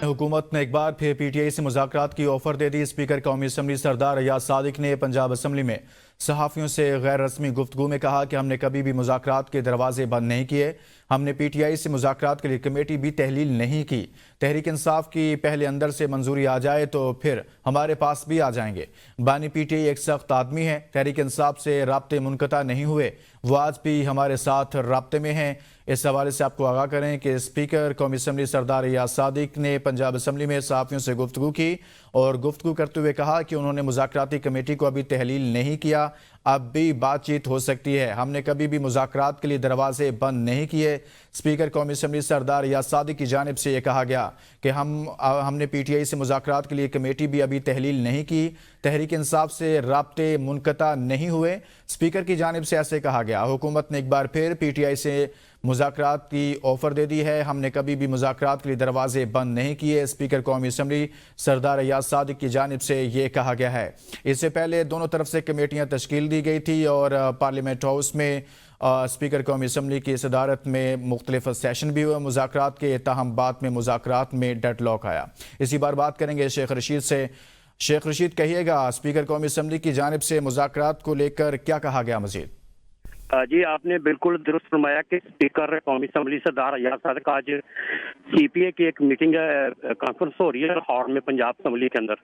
हुकूमत ने एक बार फिर पीटीआई से मुज़ाकरात की ऑफर दे दी। स्पीकर कौमी असम्बली सरदार अयाज सादिक ने पंजाब असम्बली में सहाफ़ियों से गैर रस्मी गुफ्तगू में कहा कि हमने कभी भी मुज़ाकरात के दरवाजे बंद नहीं किए। हमने पीटीआई से मुज़ाकरात के लिए कमेटी भी तहलील नहीं की। तहरीक इंसाफ की पहले अंदर से मंजूरी आ जाए तो फिर हमारे पास भी आ जाएंगे। बानी पीटीआई एक सख्त आदमी है। तहरीक इंसाफ से राब्ते मुनक़ता नहीं हुए, वो आज भी हमारे साथ राब्ते में हैं। इस हवाले से आपको आगाह करें कि स्पीकर कौमी असम्बली सरदार अयाज सादिक ने पंजाब असम्बली में सहाफ़ियों से गुफ्तगू की और गुफ्तगू करते हुए कहा कि उन्होंने मुज़ाकराती कमेटी को अभी तहलील नहीं किया, अब भी बातचीत हो सकती है। हमने कभी भी मुज़ाकरात के लिए दरवाजे बंद नहीं किए। स्पीकर कौमी असम्बली सरदार अयाज सादिक की जानिब से यह कहा गया कि हमने पीटीआई से मुज़ाकरात के लिए कमेटी भी अभी तहलील नहीं की। तहरीक इंसाफ से राब्ते मुनक़ता नहीं हुए। स्पीकर की जानिब से ऐसे कहा गया। हुकूमत ने एक बार फिर पीटीआई से मुज़ाकरात की ऑफर दे दी है। हमने कभी भी मुज़ाकरात के लिए दरवाजे बंद नहीं किए। स्पीकर कौमी असम्बली सरदार अयाज सादिक की जानिब से ये कहा गया है। इससे पहले दोनों तरफ से कमेटियां तश्कील दी गई थी और पार्लियामेंट हाउस में स्पीकर कौमी असम्बली की सदारत में मुख्तलिफ सेशन भी हुए मुज़ाकरात के, ताहम बाद में मुज़ाकरात में डेडलॉक आया। इसी बार बात करेंगे शेख रशीद से। शेख रशीद, कहिएगा स्पीकर कौमी असम्बली की जानिब से मुज़ाकरात को लेकर क्या कहा गया मज़ीद? जी, आपने बिल्कुल दुरुस्त फरमाया कि स्पीकर कौमी असम्बली सरदार अयाज सादिक आज सीपीए की एक मीटिंग कॉन्फ्रेंस हो रही है लाहौर में पंजाब असम्बली के अंदर,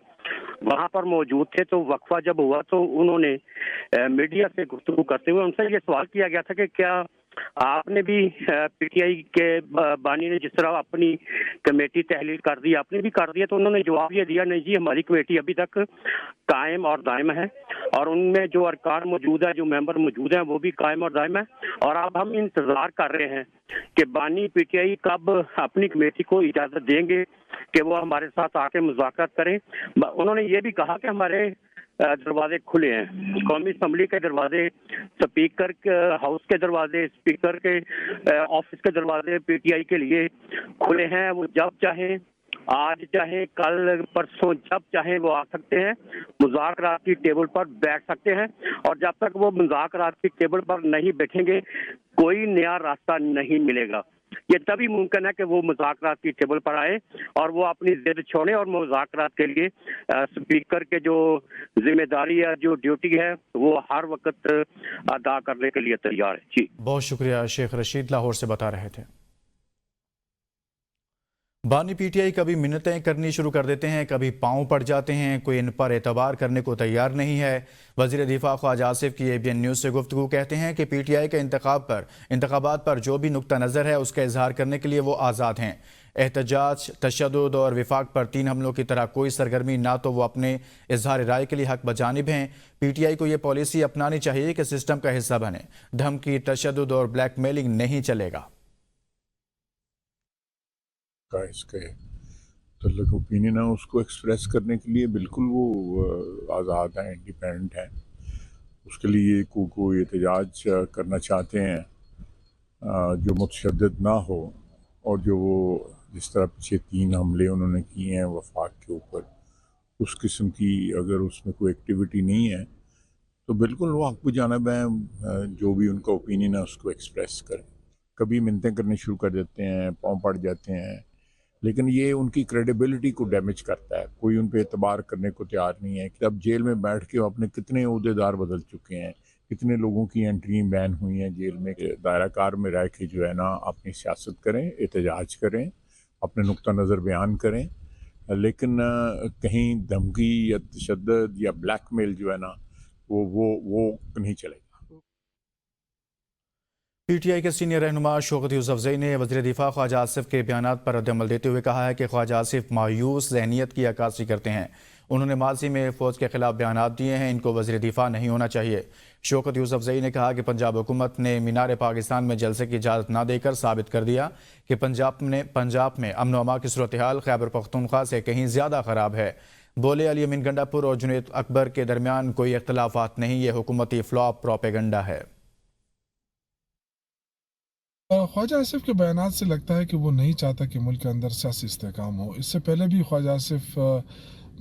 वहां पर मौजूद थे। तो वक्फा जब हुआ तो उन्होंने मीडिया से गुफ्तगू करते हुए उनसे ये सवाल किया गया था कि क्या आपने भी पीटीआई के बानी ने जिस तरह अपनी कमेटी तहलील कर दी, आपने भी कर दिया। तो उन्होंने जवाब ये दिया, नहीं जी, हमारी कमेटी अभी तक कायम और दायम है और उनमें जो अरकान मौजूद है, जो मेंबर मौजूद हैं, वो भी कायम और दायम है। और अब हम इंतजार कर रहे हैं कि बानी पीटीआई कब अपनी कमेटी को इजाजत देंगे कि वो हमारे साथ आके मुज़ाकरात करें। उन्होंने ये भी कहा कि हमारे दरवाजे खुले हैं, कौमी असम्बली के दरवाजे, स्पीकर के हाउस के दरवाजे, स्पीकर के ऑफिस के दरवाजे पीटीआई के लिए खुले हैं। वो जब चाहें, आज चाहे, कल, परसों, जब चाहे वो आ सकते हैं, मुज़ाकरात की टेबल पर बैठ सकते हैं। और जब तक वो मुज़ाकरात की टेबल पर नहीं बैठेंगे, कोई नया रास्ता नहीं मिलेगा। ये तभी मुमकिन है कि वो मुज़ाकरात की टेबल पर आए और वो अपनी जिद छोड़े और मुज़ाकरात के लिए स्पीकर के जो जिम्मेदारी है, जो ड्यूटी है, वो हर वक्त अदा करने के लिए तैयार है। जी, बहुत शुक्रिया। शेख रशीद लाहौर से बता रहे थे। बानी पीटीआई कभी मिन्नतें करनी शुरू कर देते हैं, कभी पांव पड़ जाते हैं, कोई इन पर एतबार करने को तैयार नहीं है। वज़ीर दिफा ख्वाजा आसिफ की एबीएन न्यूज़ से गुफ्तगू कहते हैं कि पीटीआई के इंतखाबात पर जो भी नुक्ता नज़र है उसका इजहार करने के लिए वो आज़ाद हैं। एहतजाज, तशद्दुद और विफाक पर 3 हमलों की तरह कोई सरगर्मी ना तो वो अपने इजहार राय के लिए हक बजानिब हैं। पीटीआई को ये पॉलिसी अपनानी चाहिए कि सिस्टम का हिस्सा बने। धमकी, तशद्दुद और ब्लैक मेलिंग नहीं चलेगा। का इसके मतलब ओपिनियन है उसको एक्सप्रेस करने के लिए बिल्कुल वो आज़ाद हैं, इंडिपेंडेंट हैं। उसके लिए कोई एहतजाज करना चाहते हैं जो मुतशद्दिद ना हो और जो वो जिस तरह पीछे 3 हमले उन्होंने किए हैं वफाक के ऊपर, उस किस्म की अगर उसमें कोई एक्टिविटी नहीं है तो बिल्कुल वो हक बजानिब हैं। जो भी उनका ओपिनियन है उसको एक्सप्रेस करें। कभी मिन्नतें करनी शुरू कर देते हैं, पाँव पड़ जाते हैं, लेकिन ये उनकी क्रेडिबिलिटी को डैमेज करता है। कोई उन पे एतबार करने को तैयार नहीं है कि अब जेल में बैठ के अपने कितने ओहदेदार बदल चुके हैं, कितने लोगों की एंट्री बैन हुई हैं जेल में। दायरा कार में रह के जो है ना अपनी सियासत करें, एहतजाज करें, अपने नुक्ता नज़र बयान करें, लेकिन कहीं धमकी या तशद्दुद या ब्लैकमेल जो है ना वो नहीं चलेगा। पीटीआई के सीनियर रहनुमा शौकत यूसुफजई ने वज़ीर दिफा ख्वाजा आसिफ के बयानात पर रद्दअमल देते हुए कहा है कि ख्वाजा आसिफ मायूस ज़हनियत की अक्कासी करते हैं। उन्होंने माजी में फ़ौज के खिलाफ बयानात दिए हैं, इनको वज़ीर दिफा नहीं होना चाहिए। शौकत यूसुफजई ने कहा कि पंजाब हुकूमत ने मीनार पाकिस्तान में जलसे की इजाज़त न देकर साबित कर दिया कि पंजाब में अमन अमा की सूरत हाल खैबर पख्तूनख्वा से कहीं ज़्यादा ख़राब है। बोले अली अमीन गंडापुर और जुनैद अकबर के दरमियान कोई इख्तलाफात नहीं, ये हुकूमती फ्लॉप प्रोपेगेंडा है। ख्वाजा आसिफ के बयानात से लगता है कि वो नहीं चाहता कि मुल्क के अंदर सियासी इस्तेहकाम हो। इससे पहले भी ख्वाजा आसिफ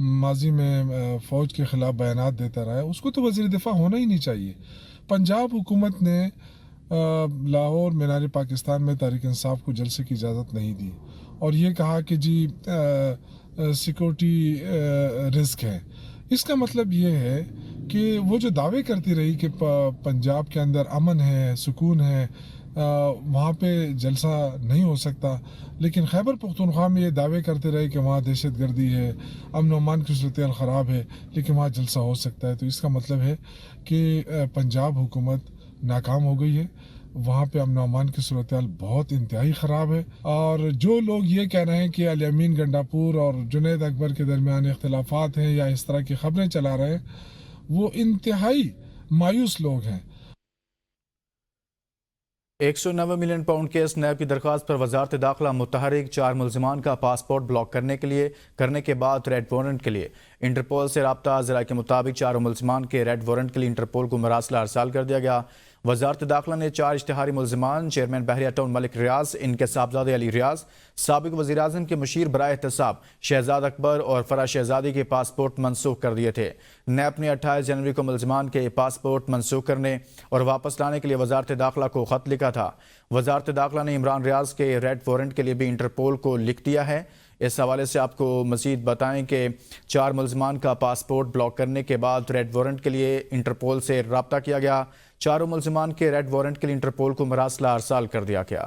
माजी में फ़ौज के ख़िलाफ़ बयानात देता रहा है। उसको तो वज़ीर दिफा होना ही नहीं चाहिए। पंजाब हुकूमत ने लाहौर मीनार पाकिस्तान में तहरीक इंसाफ को जलसे की इजाज़त नहीं दी और ये कहा कि जी सिक्योरिटी रिस्क है। इसका मतलब ये है कि वो जो दावे करती रही कि पंजाब के अंदर अमन है, सुकून है, वहाँ पे जलसा नहीं हो सकता, लेकिन खैबर पख्तूनख्वा में ये दावे करते रहे कि वहाँ दहशत गर्दी है, अमन व अमान की सूरत ख़राब है, लेकिन वहाँ जलसा हो सकता है। तो इसका मतलब है कि पंजाब हुकूमत नाकाम हो गई है, वहाँ पे अमन अमान की सूरत बहुत इंतहाई ख़राब है। और जो लोग ये कह रहे हैं कि अल अमीन गंडापुर और जुनैद अकबर के दरमियान इख्तलाफात हैं या इस तरह की ख़बरें चला रहे हैं, वो इंतहाई मायूस लोग हैं। 190 मिलियन पाउंड के स्नैप की दरख्वास्त पर वजारत दाखिला मुतहरिक 4 मुलजमान का पासपोर्ट ब्लॉक करने के बाद रेड वारंट के लिए इंटरपोल से रब्ता। ज़रा के मुताबिक 4 मुलजमान के रेड वारंट के लिए इंटरपोल को मरासला अरसाल कर दिया गया। वजारत दाखिला ने 4 इश्तिहारी मुलजमान चेयरमैन बहरिया टाउन मलिक रियाज, इनके साहबजादे अली रियाज, साबिक वज़ीर आज़म के मुशीर बराए एहतसाब शहजाद अकबर और फरा शहजादी के पासपोर्ट मनसूख कर दिए थे। नैप ने 28 जनवरी को मुलजमान के पासपोर्ट मनसूख करने और वापस लाने के लिए वजारत दाखिला को ख़त लिखा था। वजारत दाखिला ने इमरान रियाज के रेड वारंट के लिए भी इंटरपोल को लिख दिया है। इस हवाले से आपको मजीद बताएं कि 4 मुलजमान का पासपोर्ट ब्लॉक करने के बाद रेड वारंट के लिए इंटरपोल से रब्ता किया गया। 4 मुलजमान के रेड वारंट के लिए इंटरपोल को मरासला अरसाल कर दिया गया।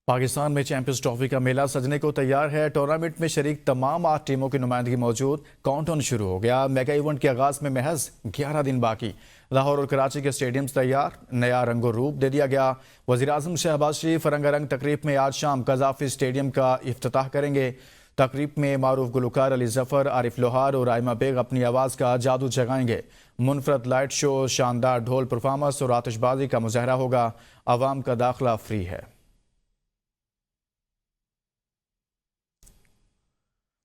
पाकिस्तान में चैंपियंस ट्रॉफी का मेला सजने को तैयार है। टूर्नामेंट में शरीक तमाम 8 टीमों की नुमाइंदगी मौजूद। काउंटडाउन शुरू हो गया। मेगा इवेंट के आगाज में महज 11 दिन बाकी। लाहौर और कराची के स्टेडियम्स तैयार, नया रंगो रूप दे दिया गया। वज़ीर आज़म शहबाज शरीफ रंगारंग तकरीब में आज शाम कज़ाफ़ी स्टेडियम का इफ्तिताह करेंगे। तकरीब में मारूफ गुलकार अली जफ़र, आरिफ लोहार और आयमा बेग अपनी आवाज़ का जादू जगाएंगे। मुनफरद लाइट शो, शानदार ढोल परफॉर्मेंस और आतिशबाजी का मुजाहरा होगा। आवाम का दाखिला फ्री है।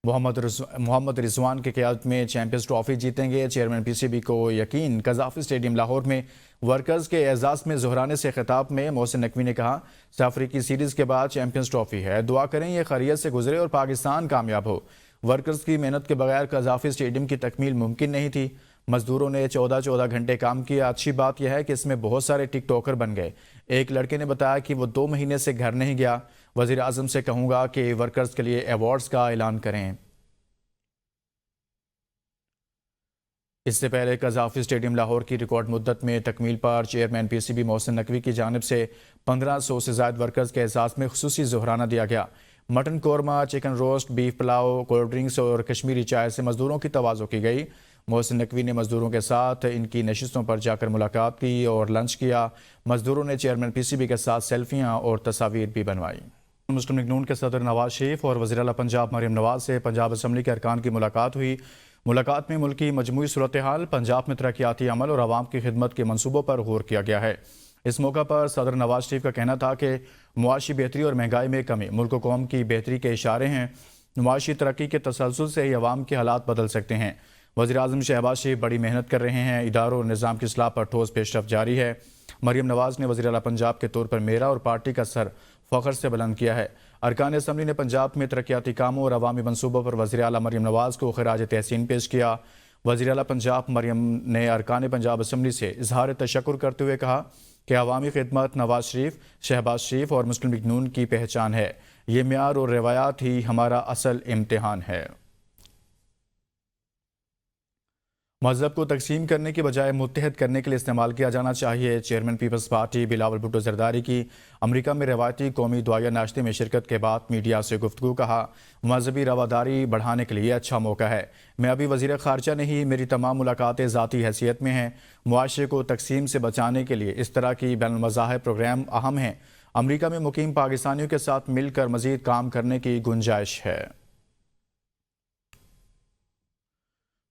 मोहम्मद रिजवान की क़यादत में चैंपियंस ट्रॉफी जीतेंगे। चेयरमैन पीसीबी को यकीन। कज़ाफ़ी स्टेडियम लाहौर में वर्कर्स के एजाज़ में ज़ोहराने से खिताब में मोहसिन नकवी ने कहा, अफ्रीकी सीरीज़ के बाद चैंपियंस ट्रॉफी है, दुआ करें ये खैरियत से गुजरे और पाकिस्तान कामयाब हो। वर्कर्स की मेहनत के बगैर कज़ाफ़ी स्टेडियम की तकमील मुमकिन नहीं थी। मजदूरों ने 14 घंटे काम किया। अच्छी बात यह है कि इसमें बहुत सारे टिकटॉकर बन गए। एक लड़के ने बताया कि वो 2 महीने से घर नहीं गया। वज़ीर आज़म से कहूँगा कि वर्कर्स के लिए अवार्ड्स का ऐलान करें। इससे पहले कज़ाफ़ी स्टेडियम लाहौर की रिकॉर्ड मुद्दत में तकमील पर चेयरमैन पीसीबी मोहसिन नकवी की जानिब से 1500 से ज़ायद वर्कर्स के एहसास में खुसूसी ज़ोहराना दिया गया। Mutton korma, chicken roast, beef pulao, cold drinks और कश्मीरी चाय से मजदूरों की तवाज़ो की गई। मोहसिन नकवी ने मजदूरों के साथ इनकी नशिस्तों पर जाकर मुलाकात की और लंच किया। मजदूरों ने चेयरमैन पीसीबी के साथ सेल्फियाँ और तस्वीर भी बनवाई। मुस्लिम लीग नून के सदर नवाज शरीफ और वज़ीर आला पंजाब मरियम नवाज से पंजाब असम्बली के अरकान की मुलाकात हुई। मुलाकात में मुल्क की मजमूई सूरत हाल, पंजाब में तरक्याती अमल और आवाम की खिदमत के मनसूबों पर गौर किया गया है। इस मौका पर सदर नवाज शरीफ का कहना था कि मुआशी बेहतरी और महंगाई में कमी मुल्क व कौम की बेहतरी के इशारे हैं। मुआशी तरक्की के तसलसल से ही अवाम के हालात बदल सकते हैं। वज़ीर आज़म शहबाज शरीफ बड़ी मेहनत कर रहे हैं। इदारों और निज़ाम की इस्लाह पर ठोस पेशरफ्त जारी है। मरियम नवाज ने वज़ीर आला पंजाब के तौर पर मेरा और पार्टी का सर फ़ख्र से बुलंद किया है। अरकान असम्बली ने पंजाब में तरक्याती कामों और अवामी मनसूबों पर वज़ीर आला मरियम नवाज को खिराज तहसीन पेश किया। वज़ीर आला पंजाब मरियम ने अरकान पंजाब असम्बली से इजहार तशक्कुर करते हुए कहा कि अवामी खिदमत नवाज शरीफ, शहबाज शरीफ और मुस्लिम लीग नून की पहचान है। ये म्यार और रवायात ही हमारा असल इम्तिहान है। मज़हब को तकसीम करने की बजाय मुत्तहद करने के लिए इस्तेमाल किया जाना चाहिए। चेयरमैन पीपल्स पार्टी बिलावल भुट्टो जरदारी की अमेरिका में रवायती कौमी दुआया नाश्ते में शिरकत के बाद मीडिया से गुफ्तगू। कहा, मजहबी रवादारी बढ़ाने के लिए अच्छा मौका है। मैं अभी वज़ीर ख़ारजा नहीं, मेरी तमाम मुलाकातें ज़ाती हैसियत में हैं। मुआशरे को तकसीम से बचाने के लिए इस तरह की बैनुल मज़ाहिब प्रोग्राम अहम हैं। अमेरिका में मुकीम पाकिस्तानियों के साथ मिलकर मज़ीद काम करने की गुंजाइश है।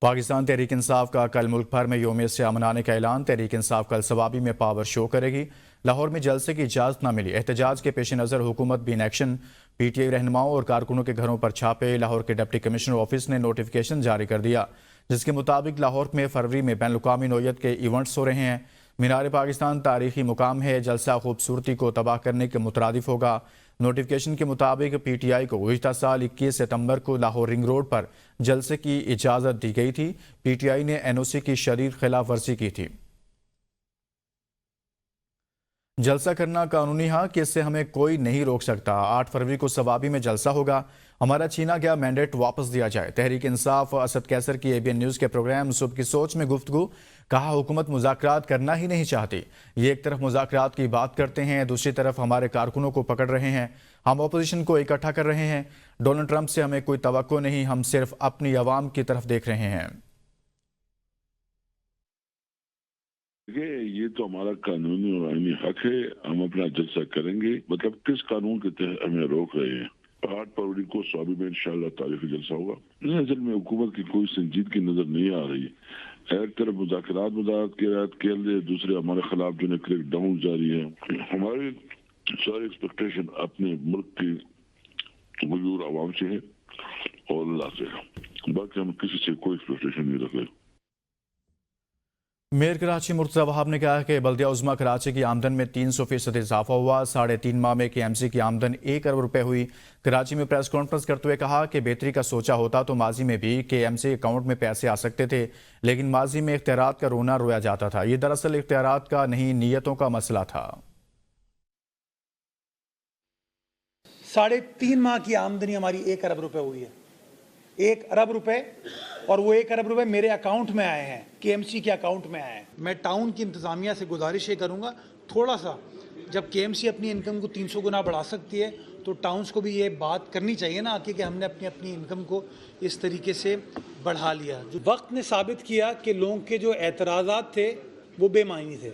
पाकिस्तान तहरीक इंसाफ का कल मुल्क भर में यौम इस्तिया मनाने का ऐलान। तहरीक इंसाफ कल सवाबी में पावर शो करेगी। लाहौर में जलसे की इजाज़त न मिली। एहतजाज के पेश नज़र हुकूमत भी इन एक्शन। पीटीआई रहनुमाओं और कारकुनों के घरों पर छापे। लाहौर के डिप्टी कमिश्नर ऑफिस ने नोटिफिकेशन जारी कर दिया, जिसके मुताबिक लाहौर में फरवरी में बैनुल-अक़वामी नौइयत के इवेंट्स हो रहे हैं। मीनार पाकिस्तान तारीखी मुकाम है। जलसा खूबसूरती को तबाह करने के मुतरादिफ होगा। नोटिफिकेशन के मुताबिक पीटीआई को गुज़िश्ता साल 21 सितंबर को लाहौर रिंग रोड पर जलसे की इजाज़त दी गई थी। पीटीआई ने एनओसी की शदीद खिलाफ वर्जी की थी। जलसा करना कानूनी हक, इससे हमें कोई नहीं रोक सकता। 8 फरवरी को सवाबी में जलसा होगा। हमारा छीना गया मैंडेट वापस दिया जाए। तहरीक इंसाफ असद कैसर की ABN न्यूज़ के प्रोग्राम सुबह की सोच में गुफ्तगू। कहा, हुकूमत मुज़ाकरात करना ही नहीं चाहती। ये एक तरफ मुज़ाकरात की बात करते हैं, दूसरी तरफ हमारे कारकुनों को पकड़ रहे हैं। हम अपोजिशन को इकट्ठा कर रहे हैं। डोनाल्ड ट्रंप से हमें कोई तवक्को नहीं, हम सिर्फ अपनी आवाम की तरफ देख रहे हैं। ये तो हमारा कानूनी और आईनी हक है, हम अपना जलसा करेंगे। मतलब किस कानून के तहत हमें रोक रहे हैं? 8 फरवरी को स्वाबी में इंशाअल्लाह तारीखी जलसा होगा। असल में हुकूमत की कोई संजीदगी नजर नहीं आ रही। एक तरफ मुज़ाकरात के लिए, दूसरे हमारे खिलाफ जो है क्रैक डाउन जारी है। हमारी सारी एक्सपेक्टेशन अपने मुल्क की मजबूर आवाम से है और अल्लाह से है। बाकी हम किसी से कोई एक्सपेक्टेशन नहीं रख रहे। मेयर कराची मुर्तज़ा वहाब ने कहा कि बल्दिया उज़्मा कराची की आमदन में 300% इजाफा हुआ। 3.5 माह में KMC की आमदन 1 अरब रुपए हुई। कराची में प्रेस कॉन्फ्रेंस करते हुए कहा कि बेहतरी का सोचा होता तो माजी में भी KMC अकाउंट में पैसे आ सकते थे, लेकिन माजी में इख्तियारात का रोना रोया जाता था। ये दरअसल इख्तियारात का नहीं, नीयतों का मसला था। 3.5 माह की आमदनी हमारी 1 अरब रुपए हुई है। 1 अरब रुपए, और वो 1 अरब रुपए मेरे अकाउंट में आए हैं, KMC के अकाउंट में आए हैं। मैं टाउन की इंतज़ामिया से गुजारिश ये करूँगा, थोड़ा सा जब KMC अपनी इनकम को 300 गुना बढ़ा सकती है तो टाउन्स को भी ये बात करनी चाहिए ना कि हमने अपनी इनकम को इस तरीके से बढ़ा लिया। जो वक्त ने साबित किया कि लोगों के जो एतराज़ात थे वो बेमानी थे।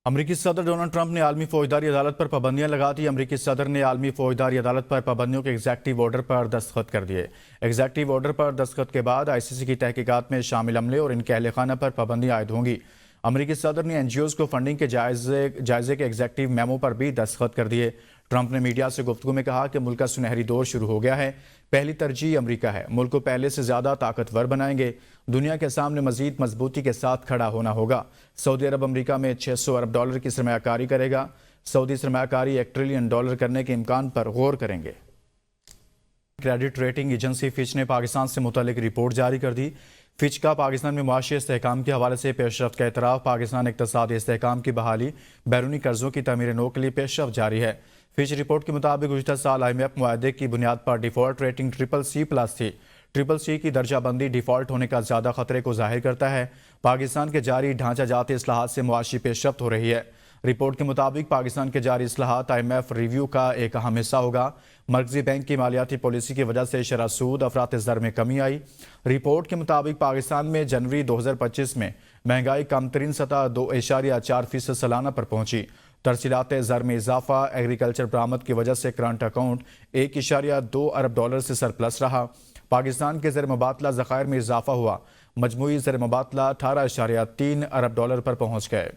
अमरीकी सदर डोनाल्ड ट्रंप ने आलमी फौजदारी अदालत पर पाबंदियां लगा दी। अमरीकी सदर ने आलमी फौजदारी अदालत पर पाबंदियों के एग्जेक्टिव ऑर्डर पर दस्तखत कर दिए। एग्जेक्टिव ऑर्डर पर दस्तखत के बाद ICC की तहकीकात में शामिल अमले और इनके अहल खाना पर पाबंदियां आयद होंगी। अमरीकी सदर ने NGOs को फंडिंग के जायजे के एग्जेक्टिव मेमो पर भी दस्तखत कर दिए। ट्रंप ने मीडिया से गुफ्तगू में कहा कि मुल्क का सुनहरी दौर शुरू हो गया है। पहली तरजीह अमरीका है। मुल्क को पहले से ज़्यादा ताकतवर बनाएंगे। दुनिया के सामने मजीद मजबूती के साथ खड़ा होना होगा। सऊदी अरब अमरीका में $600 अरब की सरमायाकारी करेगा। सऊदी सरमायाकारी $1 ट्रिलियन करने के इम्कान पर गौर करेंगे। क्रेडिट रेटिंग एजेंसी फिच ने पाकिस्तान से मुतल्लिक रिपोर्ट जारी कर दी। फिच का पाकिस्तान में मुआशी इस्तेहकाम के हवाले से पेशरफ्त का एतराफ़। पाकिस्तान इक़्तिसादी इस्तेहकाम की बहाली, बैरूनी कर्जों की तमीर नो के लिए पेशरफ्त जारी है। फिच रिपोर्ट के मुताबिक गुज़िश्ता साल IMF मुआहदे की बुनियाद पर डिफ़ॉल्ट रेटिंग CCC+ थी। CCC की दर्जाबंदी डिफ़ॉल्ट होने का ज़्यादा खतरे को जाहिर करता है। पाकिस्तान के जारी ढांचा जाती इस्लाहात से मुआशी पेशरफ्त हो रही है। रिपोर्ट के मुताबिक पाकिस्तान के जारी इस्लाहात IMF रिव्यू का एक अहम हिस्सा होगा। मरकजी बैंक की मालियाती पॉलिसी की वजह से शरह सूद अफरात ज़र में कमी आई। रिपोर्ट के मुताबिक पाकिस्तान में जनवरी 2025 में महंगाई कम तरीन सतह 2.4% सालाना पर पहुंची। तरसीलात ज़र में इजाफा, एग्रीकल्चर बरामद की वजह से करंट अकाउंट $1.2 अरब से सरप्लस रहा। पाकिस्तान के ज़र मुबादला ज़खायर में इजाफा हुआ। मजमूई ज़र मुबादला $18.3 अरब पर पहुँच गए।